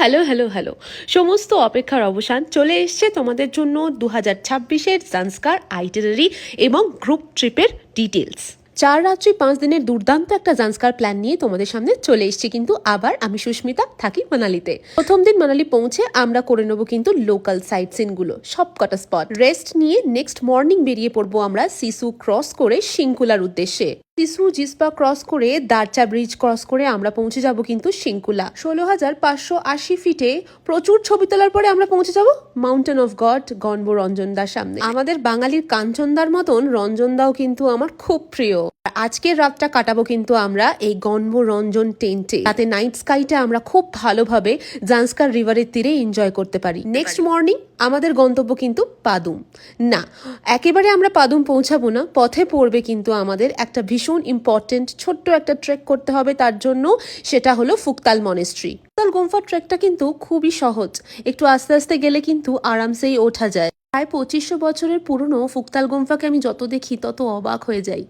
Hello hello hello সমস্ত অপেক্ষার অবসান চলে এসছে তোমাদের জন্য 2026-এর জান্সকার আইটিনারি এবং গ্রুপ ট্রিপের ডিটেলস। 4 রাত্রি 5 দিনের দুর্দান্ত একটা জান্সকার প্ল্যান নিয়ে তোমাদের সামনে চলে এসেছি। কিন্তু আবার আমি সুস্মিতা, থাকি মানালিতে। প্রথম দিন মানালি পৌঁছে আমরা করে নেবো কিন্তু লোকাল সাইট সিনগুলো, সব কটা স্পট রেস্ট নিয়ে নেক্সট মর্নিং বেরিয়ে পড়বো আমরা সিসু ক্রস করে শিঙ্কুলার উদ্দেশ্যে। সিসু জিসপা ক্রস করে দারচা ব্রিজ ক্রস করে আমরা পৌঁছে যাব কিন্তু শিঙ্কুলা। 16,580 ফিটে প্রচুর ছবি তোলার পরে আমরা পৌঁছে যাব মাউন্টেন অফ গড গণব রঞ্জনদার সামনে। আমাদের বাঙালির কাঞ্চনদার মতন রঞ্জনদাও কিন্তু আমার খুব প্রিয়। আজকের রাতটা কাটাবো কিন্তু আমরা এই গণব রঞ্জন টেন্টে, তাতে নাইট স্কাইটা আমরা খুব ভালোভাবে জান্সকার রিভারের তীরে এনজয় করতে পারি। নেক্সট মর্নিং আমাদের গন্তব্য কিন্তু পাদুম। না, একেবারে আমরা পাদুম পৌঁছাবো না, পথে পড়বে কিন্তু আমাদের একটা ভীষণ ইম্পর্টেন্ট ছোট্ট একটা ট্রেক করতে হবে। তার জন্য সেটা হলো ফুকতাল মনেস্ট্রি। ফুকতাল গুম্ফা ট্রেকটা কিন্তু খুবই সহজ, একটু আস্তে আস্তে গেলে কিন্তু আরামসেই ওঠা যায়। প্রায় 2500 বছরের পুরনো ফুকতাল গুম্ফাকে আমি যত দেখি তত অবাক হয়ে যাই।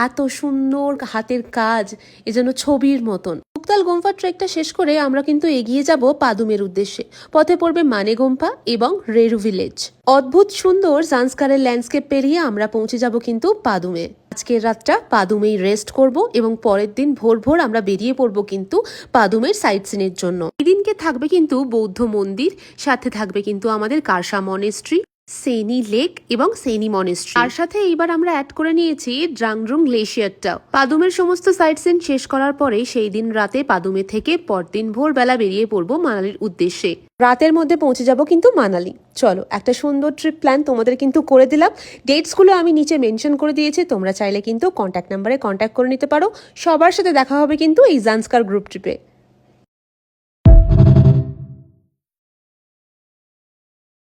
এত সুন্দর হাতের কাজ, এ যেন ছবির মতন। ফুকতাল গুম্ফা ট্রেকটা শেষ করে আমরা কিন্তু এগিয়ে যাব পাদুমের উদ্দেশ্যে। পথে পড়বে মানেগুম্ফা এবং রেরু ভিলেজ। অদ্ভুত সুন্দর জান্সকারের ল্যান্ডস্কেপ পেরিয়ে আমরা পৌঁছে যাব কিন্তু পাদুমে। আজকের রাতটা পাদুমেই রেস্ট করব এবং পরের দিন ভোর ভোর আমরা বেরিয়ে পড়বো কিন্তু পাদুমের সাইট সিনের জন্য। এদিনকে থাকবে কিন্তু বৌদ্ধ মন্দির, সাথে থাকবে কিন্তু আমাদের কারসা মনেস্ট্রি, সেনি লেক এবং সেনি মনেস্ট্রি। তার সাথে এইবার আমরা অ্যাড করে নিয়েছি ড্রাংড্রুং গ্লেশিয়ারটাও। পাদুমের সমস্ত সাইট সিন শেষ করার পরে সেই দিন রাতে পাদুমে থেকে পরদিন ভোরবেলা বেরিয়ে পড়বো মানালির উদ্দেশ্যে। রাতের মধ্যে পৌঁছে যাব কিন্তু মানালি। চলো, একটা সুন্দর ট্রিপ প্ল্যান তোমাদের কিন্তু করে দিলাম। ডেটসগুলো আমি নিচে মেনশন করে দিয়েছি, তোমরা চাইলে কিন্তু কন্ট্যাক্ট নাম্বারে কন্ট্যাক্ট করে নিতে পারো। সবার সাথে দেখা হবে কিন্তু এই জান্সকার গ্রুপ ট্রিপে।